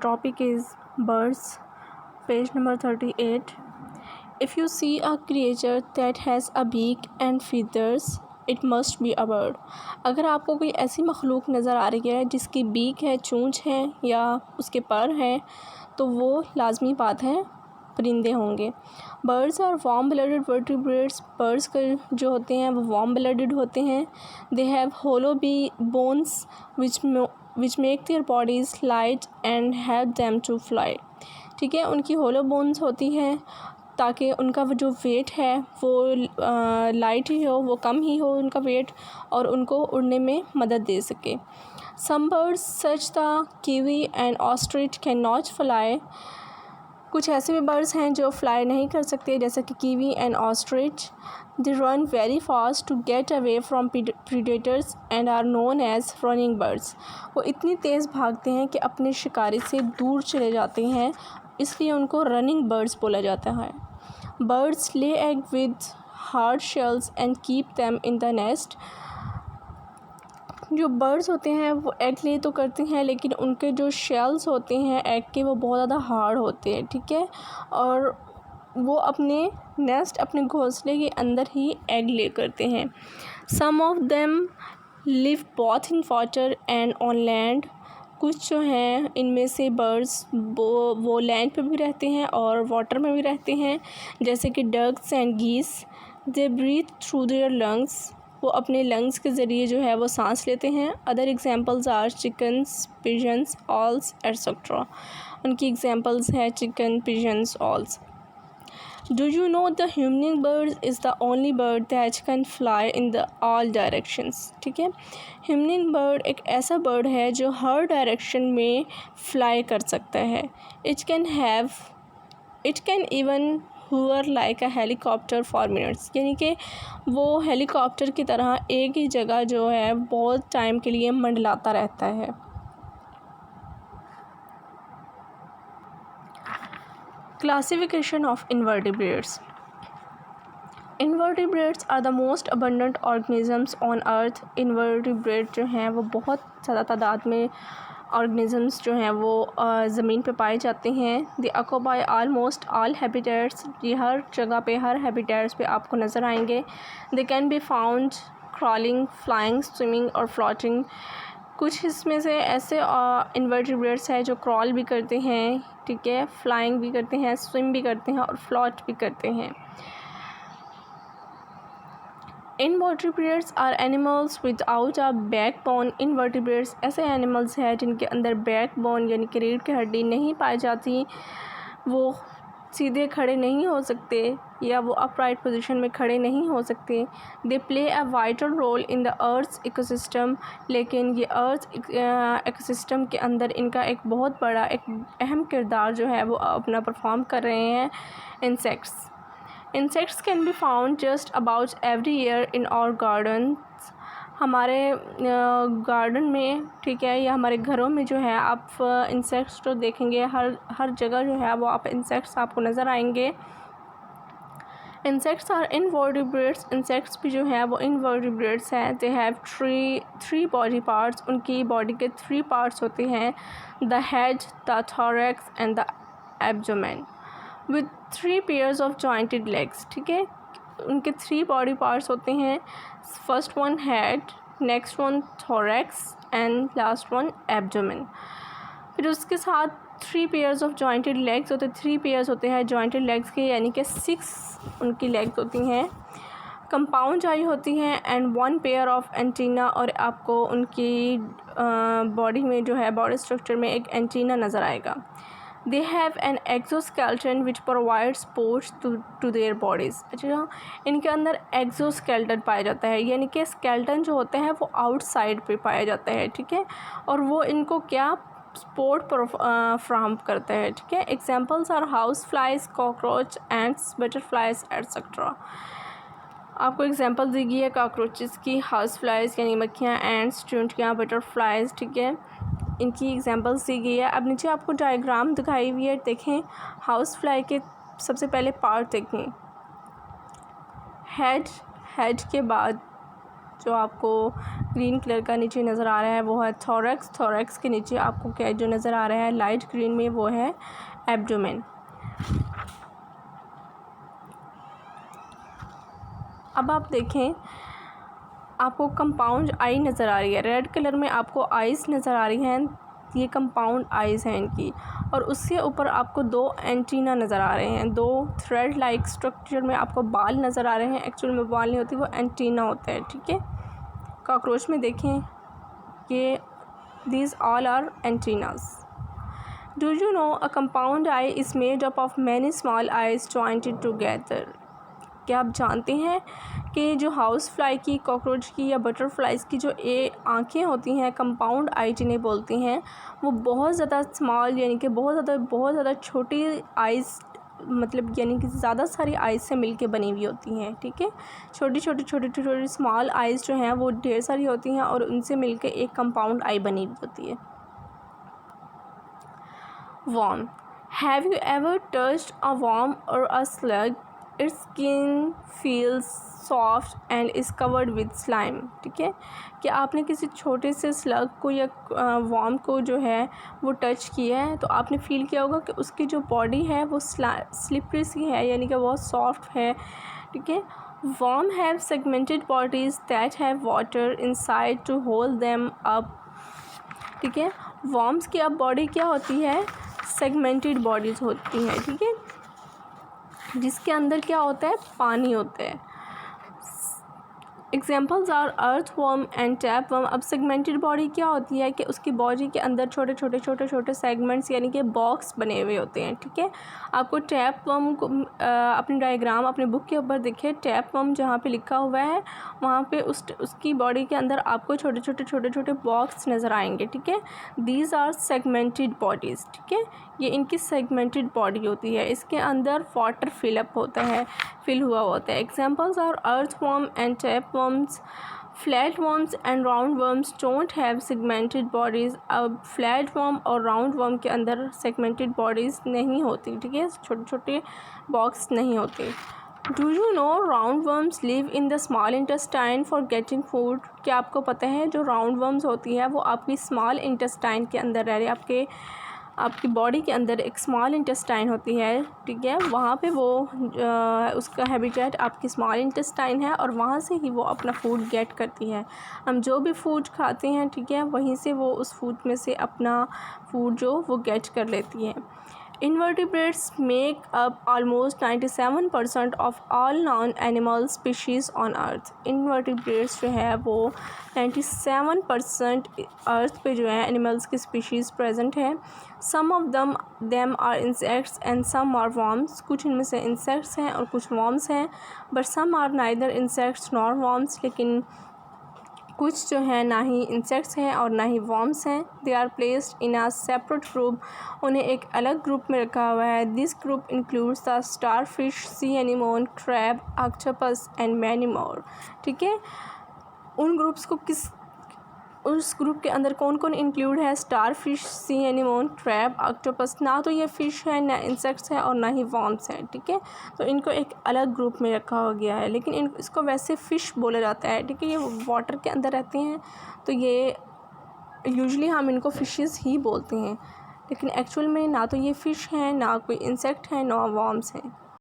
topic is birds, page number 38. If you see a creature that has a beak and feathers, it must be a bird. अगर आपको कोई ऐसी मखलूक नज़र आ रही है जिसकी बीक है, चोंच है या उसके पर हैं, तो वो लाजमी बात है परिंदे होंगे. बर्ड्स और वार्म ब्लडेड वर्टिब्रेट्स. बर्ड्स का जो होते हैं वो वार्म ब्लडेड होते हैं. They have hollow be bones which make their bodies light and help them to fly. ठीक है, उनकी होलो बोन्स होती हैं ताकि उनका जो वेट है वो लाइट ही हो, वो कम ही हो उनका वेट, और उनको उड़ने में मदद दे सके. Some birds such the kiwi and ostrich can not fly. कुछ ऐसे भी बर्ड्स हैं जो फ्लाई नहीं कर सकते, जैसे कि kiwi and ostrich. They run very fast to get away from predators and are known as running birds. वो इतनी तेज़ भागते हैं कि अपने शिकारी से दूर चले जाते हैं, इसलिए उनको रनिंग बर्ड्स बोला जाता है. बर्ड्स ले egg with hard shells and keep them in the nest. जो बर्ड्स होते हैं वो एग ले तो करते हैं, लेकिन उनके जो शेल्स होते हैं एग के वो बहुत ज़्यादा हार्ड होते हैं. ठीक है, और वो अपने नेस्ट, अपने घोंसले के अंदर ही एग ले करते हैं. Some of them live both in water and on land. कुछ जो हैं इनमें से बर्ड्स वो लैंड पे भी रहते हैं और वाटर में भी रहते हैं, जैसे कि ducks and geese. They breathe through their lungs. वो अपने लंग्स के ज़रिए जो है वो सांस लेते हैं. Other examples are chickens, pigeons, owls etcetera. उनकी एग्जांपल्स हैं chicken, pigeons, owls. Do you know the humming bird is the only bird that can fly in the all directions. ठीक है, ह्यूमनिंग बर्ड एक ऐसा बर्ड है जो हर डायरेक्शन में fly कर सकता है. It can even हुअर like a helicopter for minutes. यानी कि वो हेलीकॉप्टर की तरह एक ही जगह जो है बहुत टाइम के लिए मंडलाता रहता है. Classification of invertebrates. Invertebrates are the most abundant organisms on earth. Invertebrate जो हैं वो बहुत ज़्यादा तादाद में organisms जो हैं वो ज़मीन पे पाए जाते हैं. They occupy almost all habitats. ये हर जगह पे, हर habitats पे आपको नज़र आएंगे. They can be found crawling, flying, swimming और floating. कुछ इसमें से ऐसे इन्वर्टिब्रेट्स हैं जो क्रॉल भी करते हैं, ठीक है, फ्लाइंग भी करते हैं, स्विम भी करते हैं और फ्लोट भी करते हैं. Invertebrates are animals without a backbone. Invertebrates ऐसे एनिमल्स हैं जिनके अंदर बैकबोन यानी कि रीढ़ की हड्डी नहीं पाई जाती. वो सीधे खड़े नहीं हो सकते या वो अपराइट पोजीशन में खड़े नहीं हो सकते. They play a vital role in the earth ecosystem. लेकिन ये अर्थ इकोसिस्टम के अंदर इनका एक बहुत बड़ा, एक अहम किरदार जो है वो अपना परफॉर्म कर रहे हैं. Insects can be found just about every year in our garden. हमारे गार्डन में, ठीक है, या हमारे घरों में जो है आप इंसेक्ट्स तो देखेंगे, हर जगह जो है वो आप इंसेक्ट्स आपको नज़र आएंगे. Insects are invertebrates. इंसेक्ट्स भी जो है वो इनवर्टिब्रेट्स हैं. They have three body parts. उनकी बॉडी के 3 पार्ट्स होते हैं, the head, the thorax and the abdomen, with 3 pairs of jointed legs. ठीक है, उनके 3 बॉडी पार्ट्स होते हैं. First one head, next one thorax and last one abdomen. फिर उसके साथ 3 पेयर्स ऑफ जॉइंटेड लेग्स होते हैं. 3 पेयर्स होते हैं जॉइंटेड लेग्स के, यानी कि 6 उनकी लेग्स होती हैं. कंपाउंड आई होती हैं एंड 1 पेयर ऑफ एंटीना. और आपको उनकी बॉडी में जो है, बॉडी स्ट्रक्चर में एक एंटीना नज़र आएगा. They have an exoskeleton which provides supports to their bodies. अच्छा, इनके अंदर एक्जोस्केलेटन पाया जाता है, यानी कि स्केलेटन जो होता है वो आउटसाइड पे पाया जाता है. ठीक है, और वो इनको क्या सपोर्ट फ्राहम करता है. ठीक है, examples are house flies, cockroach, ants, butterflies etcetera. आपको एग्जांपल दी गई है कॉकरोचेस की, हाउस फ्लाइज यानी मक्खियाँ, एंड्स चूंटियाँ, बटरफ्लाइज. ठीक है, इनकी एग्जांपल्स दी गई है. अब नीचे आपको डायग्राम दिखाई हुई है, देखें. हाउस फ्लाई के सबसे पहले पार्ट देखें. हेड के बाद जो आपको ग्रीन कलर का नीचे नज़र आ रहा है वो है थोरैक्स। थोरैक्स के नीचे आपको क्या जो नज़र आ रहा है लाइट ग्रीन में वो है एब्डोमेन। अब आप देखें आपको कंपाउंड आई नज़र आ रही है, रेड कलर में आपको आइज़ नज़र आ रही हैं, ये कंपाउंड आइज़ हैं इनकी। और उससे ऊपर आपको 2 एंटीना नज़र आ रहे हैं, 2 थ्रेड लाइक स्ट्रक्चर में आपको बाल नज़र आ रहे हैं। एक्चुअल में बाल नहीं होती, वो एंटीना होता है, ठीक है। कॉकरोच में देखें कि these all are antennas. Do you know a compound eye is made up of many small eyes jointed together. क्या आप जानते हैं कि जो हाउस फ्लाई की, कॉकरोच की या बटरफ्लाइज़ की जो आँखें होती हैं, कंपाउंड आई जिन्हें बोलती हैं, वो बहुत ज़्यादा स्मॉल यानी कि बहुत ज़्यादा छोटी आइज़ मतलब यानी कि ज़्यादा सारी आइज़ से मिलके बनी हुई होती हैं, ठीक है। छोटी स्मॉल आइज़ जो हैं वो ढेर सारी होती हैं और उनसे मिलके एक कंपाउंड आई बनी हुई होती है। Worm. Have you ever touched a worm और a slug? Its skin feels soft and is covered with slime, ठीक है। कि आपने किसी छोटे से स्लग को या वर्म को जो है वो टच किया है तो आपने फील किया होगा कि उसकी जो बॉडी है वो स्लिपरी सी है यानी कि बहुत सॉफ्ट है, ठीक है। Worm have segmented bodies that have water inside to hold them up, ठीक है। वर्म्स की अब बॉडी क्या होती है, सेगमेंटेड बॉडीज़ होती हैं, ठीक है, जिसके अंदर क्या होता है, पानी होता है। Examples are earthworm and tapeworm. अब सेगमेंटेड बॉडी क्या होती है कि उसकी बॉडी के अंदर छोटे छोटे सेगमेंट्स यानी कि बॉक्स बने हुए होते हैं, ठीक है। आपको टैपवर्म को अपनी डायग्राम अपने बुक के ऊपर देखिए, टैपवर्म जहाँ पे लिखा हुआ है वहाँ पे उसकी बॉडी के अंदर आपको छोटे बॉक्स नज़र आएंगे, ठीक है। दीज आर सेगमेंटेड बॉडीज़, ठीक है, ये इनकी सेगमेंटेड बॉडी होती है। इसके अंदर वाटर फिलअप होता है, फिल हुआ होता है। Examples are earthworm and tapeworms. Flatworms and roundworms don't have segmented bodies. अब फ्लैटवर्म और राउंडवर्म के अंदर सेगमेंटेड बॉडीज़ नहीं होती, ठीक है, छोटे बॉक्स नहीं होते। Do you know roundworms live in the small intestine for getting food. क्या आपको पता है जो राउंडवर्म्स होती है वो आपकी स्मॉल इंटेस्टाइन के अंदर रह रही, आपकी बॉडी के अंदर एक स्मॉल इंटेस्टाइन होती है, ठीक है, वहाँ पे वो उसका हैबिटेट आपकी स्मॉल इंटेस्टाइन है और वहाँ से ही वो अपना फूड गेट करती है। हम जो भी फूड खाते हैं, ठीक है, वहीं से वो उस फूड में से अपना फूड जो वो गेट कर लेती है। Invertebrates make up almost 97% of all known animal species on Earth. Invertebrates जो है वो 97% अर्थ पे जो है एनिमल्स की स्पीशीज़ प्रेजेंट है। Some of them are insects and some are worms. कुछ इनमें से इंसेक्ट्स हैं और कुछ worms हैं, but some are neither insects nor worms. लेकिन कुछ जो है ना ही इंसेक्ट्स हैं और ना ही वर्म्स हैं। They are placed in a separate group, उन्हें एक अलग ग्रुप में रखा हुआ है। This group includes the starfish, sea anemone, crab, octopus and many more, ठीक है। उन ग्रुप्स को उस ग्रुप के अंदर कौन कौन इंक्लूड है, star fish, sea anemone, crab, octopus. ना तो ये फ़िश है, ना इंसेक्ट्स हैं और ना ही वर्म्स हैं, ठीक है। तो इनको एक अलग ग्रुप में रखा हो गया है, लेकिन इसको वैसे फ़िश बोला जाता है, ठीक है। ये वाटर के अंदर रहते हैं तो ये यूजुअली हम इनको फ़िशेस ही बोलते हैं, लेकिन एक्चुअल में ना तो ये फ़िश हैं, ना कोई इंसेक्ट है, ना वर्म्स हैं।